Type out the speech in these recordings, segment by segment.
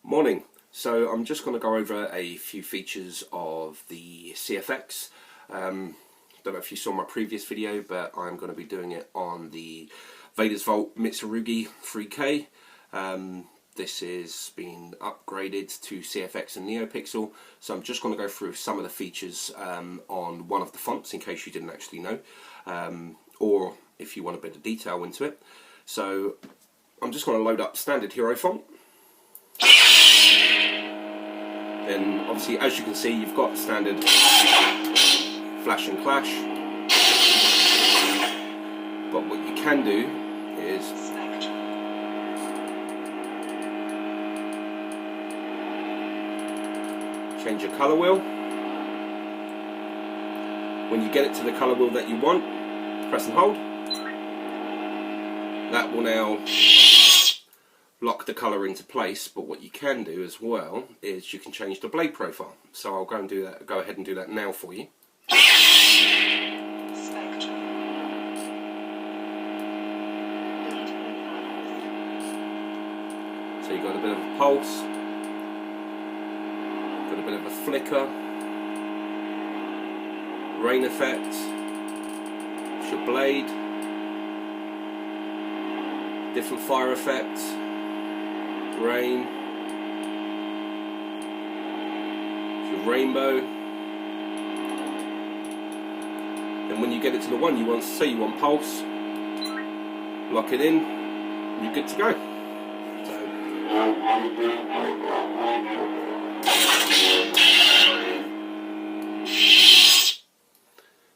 Morning. So I'm just going to go over a few features of the CFX. Don't know if you saw my previous video, but I'm going to be doing it on the Vader's Vault Mitsurugi 3K. This is been upgraded to CFX and NeoPixel, so I'm just going to go through some of the features on one of the fonts in case you didn't actually know, or if you want a bit of detail into it. So I'm just going to load up standard hero font. Then obviously, as you can see, you've got standard flash and clash, but what you can do is change your colour wheel. When you get it to the colour wheel that you want, press and hold. That will now lock the colour into place, but what you can do as well is you can change the blade profile. So I'll go and do that. Go ahead and do that now for you. So you've got a bit of a pulse, got a bit of a flicker, rain effect, it's your blade, different fire effects, rain, your rainbow. And when you get it to the one you want, say you want pulse, lock it in, and you're good to go.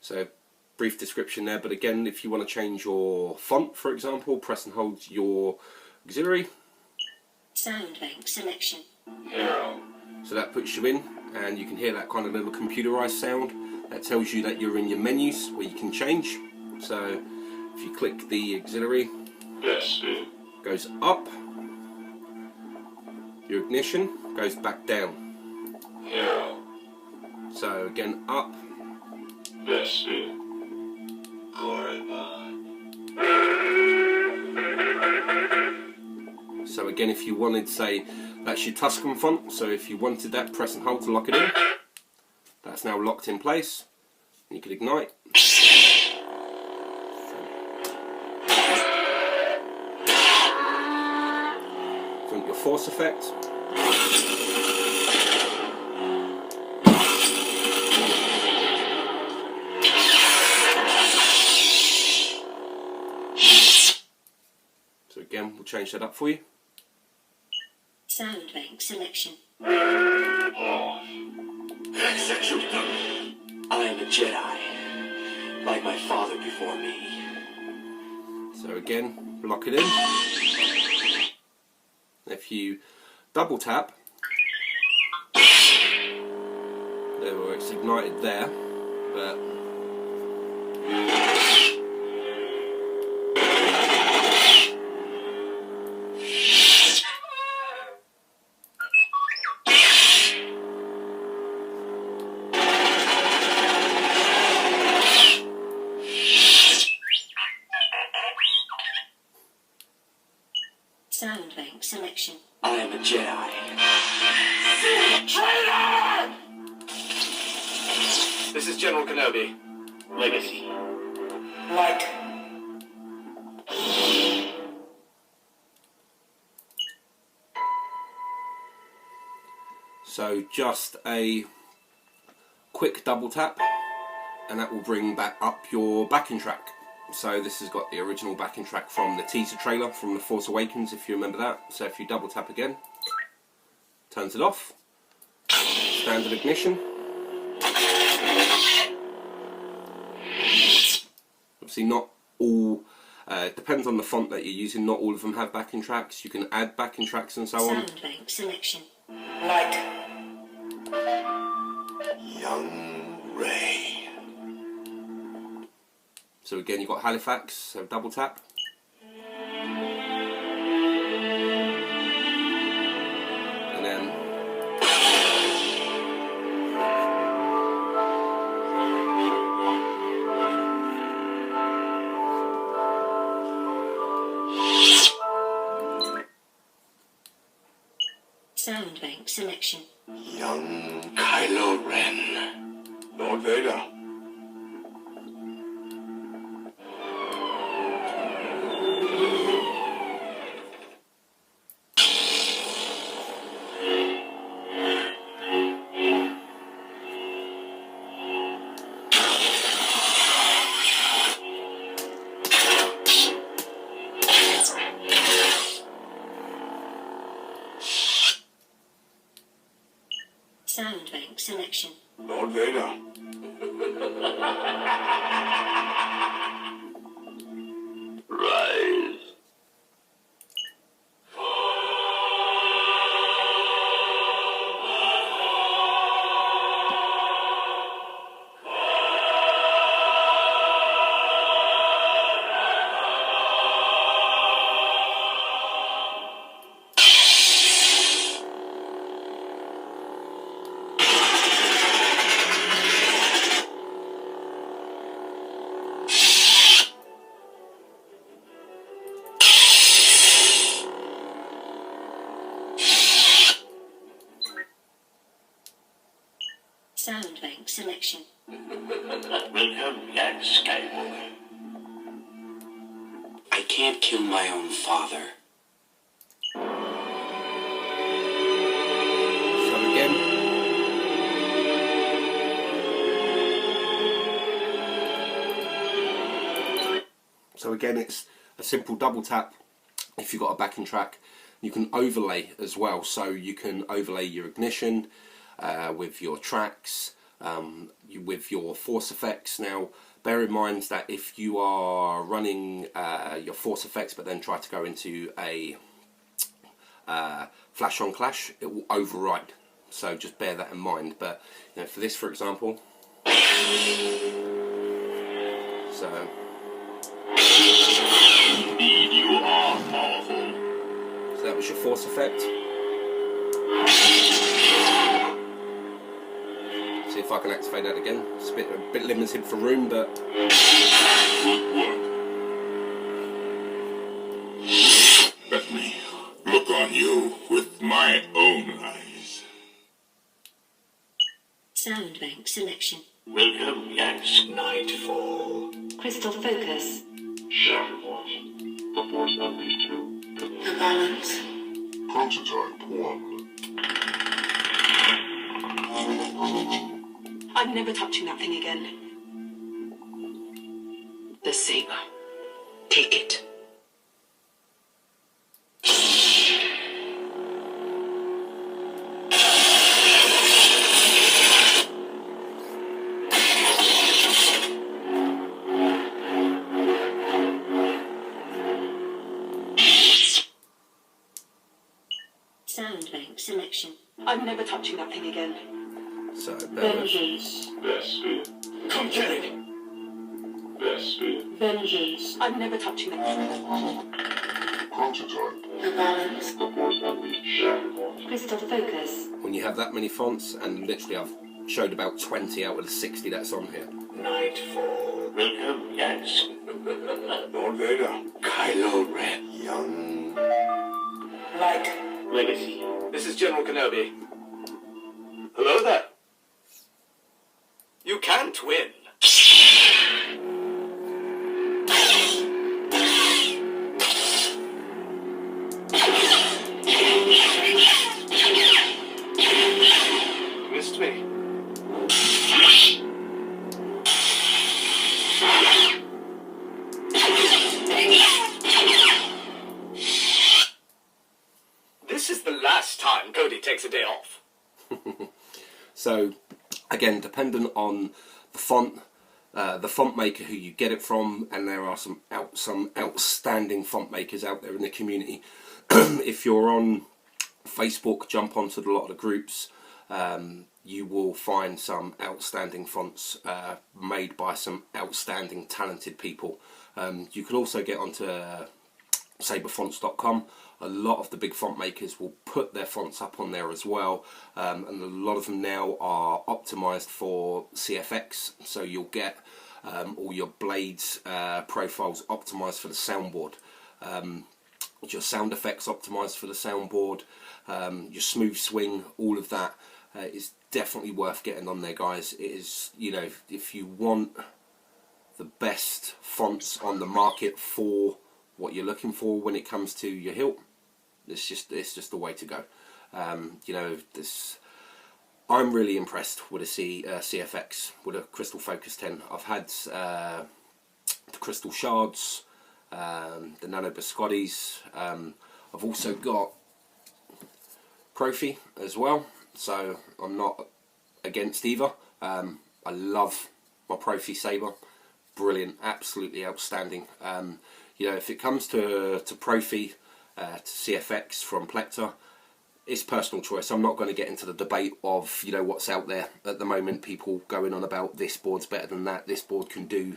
So brief description there, but again, if you want to change your font, for example, press and hold your auxiliary. Sound bank selection. So that puts you in, and you can hear that kind of little computerized sound that tells you that you're in your menus where you can change. So if you click the auxiliary, goes up, your ignition goes back down. So again, up. So again, if you wanted, say, that's your Tuscan font, so if you wanted that, press and hold to lock it in. That's now locked in place, and you can ignite. So your force effect. So again, we'll change that up for you. Sound bank selection. Execute them. I am a Jedi, like my father before me. So again, lock it in. If you double tap, there where it's ignited there, but Sound bank selection. I am a Jedi. This is General Kenobi. Legacy. Light. so just a quick double tap, and that will bring back up your backing track. So this has got the original backing track from the teaser trailer from The Force Awakens, if you remember that. So if you double tap again, turns it off. Standard ignition. Obviously not all, depends on the font that you're using, not all of them have backing tracks. You can add backing tracks and so on. Sound bank selection. Light. Young Rey. So again, you've got Halifax, so double tap. And then Sound bank selection. Young Kylo Ren. Lord Vader. Sound bank selection. Lord Vader. Rise. Sound bank selection. Welcome, young Skywalker. I can't kill my own father. So again, it's a simple double tap. If you've got a backing track, you can overlay as well. So you can overlay your ignition with your tracks, with your force effects. Now, bear in mind that if you are running your force effects, but then try to go into a flash on clash, it will override. So just bear that in mind. But you know, for this, for example, so. Indeed, you are powerful. So that was your force effect. See if I can activate that again. It's a bit limited for room, but... Good work. Let me look on you with my own eyes. Sound bank selection. Welcome, young Nightfall. Crystal focus. Sacrifice. Report MB2. The balance. Prototype 1. I'm never touching that thing again. The saber. Take it. Sound bank selection. I'm never touching that thing again. So, bear with. Vengeance. Bespin. Come get it. Bespin. Vengeance. I'm never touching that. Prototype. The balance. Report MB. Sacrifice. Crystal focus. When you have that many fonts, and literally I've showed about 20 out of the 60 that's on here. Nightfall. Welcome, young Lord Vader. Kylo Ren. Young. Light. Legacy. This is General Kenobi. Hello there. You can't win. Missed me. This is the last time Cody takes a day off. So, again, dependent on the font maker who you get it from, and there are some outstanding font makers out there in the community. If you're on Facebook, jump onto a lot of the groups. You will find some outstanding fonts made by some outstanding talented people. You can also get onto saberfonts.com. A lot of the big font makers will put their fonts up on there as well, and a lot of them now are optimized for CFX, so you'll get all your blades profiles optimized for the soundboard. your sound effects optimized for the soundboard, your smooth swing, all of that is definitely worth getting on there, guys. It is, you know, if you want the best fonts on the market for what you're looking for when it comes to your hilt, it's just the way to go. You know, I'm really impressed with a CFX, with a Crystal Focus 10. I've had the Crystal Shards, the Nano Biscottis. I've also got Profi as well, so I'm not against either. I love my Profi saber, brilliant, absolutely outstanding. You know, if it comes to Profi, to CFX from Plector, it's personal choice. I'm not going to get into the debate of, you know, what's out there at the moment. People going on about this board's better than that, this board can do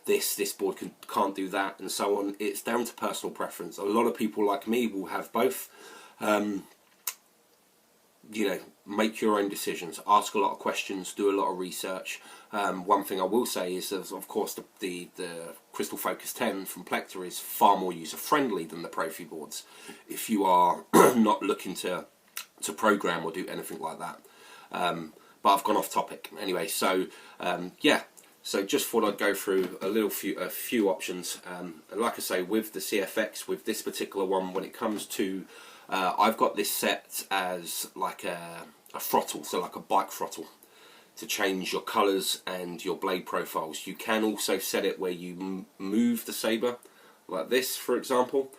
this board can't do that, and so on. It's down to personal preference. A lot of people like me will have both. You know, make your own decisions, ask a lot of questions, do a lot of research. One thing I will say is that, of course, the Crystal Focus 10 from Plector is far more user friendly than the Profi boards, if you are not looking to program or do anything like that. But I've gone off topic anyway. So yeah, so just thought I'd go through a few options. And like I say, with the CFX, with this particular one, when it comes to I've got this set as like a throttle, so like a bike throttle, to change your colours and your blade profiles. You can also set it where you move the saber like this, for example,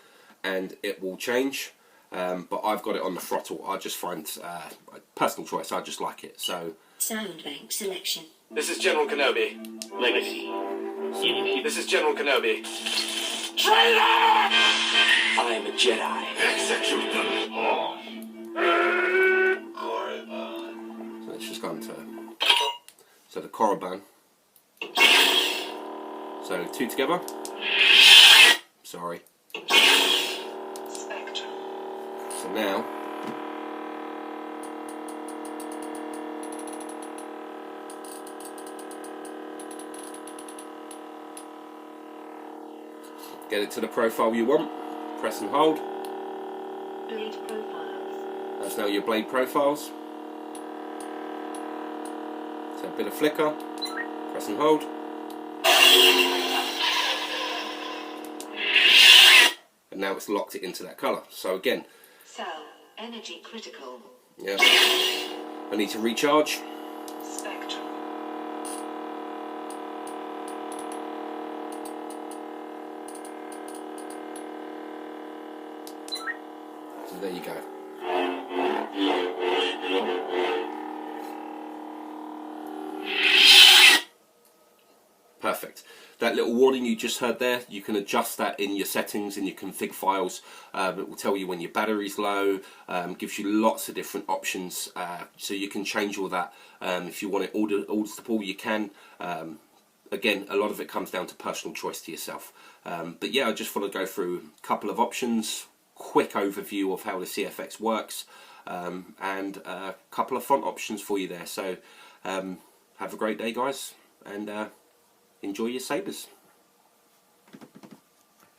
and it will change. But I've got it on the throttle. I just find personal choice. I just like it. So Sound bank selection. This is General Kenobi. Legacy. This is General Kenobi. I am a Jedi. Execute them all. So let's just go into the Korriban. So 2 together. Sorry. Spectrum. So now get it to the profile you want. Press and hold. Blade profiles. That's now your blade profiles. So a bit of flicker. Press and hold. And now it's locked it into that colour. So again, Cell. Energy critical. yeah, I need to recharge. Spectrum. So there you go. Perfect. That little warning you just heard there, you can adjust that in your settings, in your config files. It will tell you when your battery's low, gives you lots of different options, so you can change all that. If you want it auditable, you can. Again, a lot of it comes down to personal choice to yourself. But yeah, I just want to go through a couple of options, quick overview of how the CFX works, and a couple of font options for you there. So have a great day, guys, and enjoy your sabers.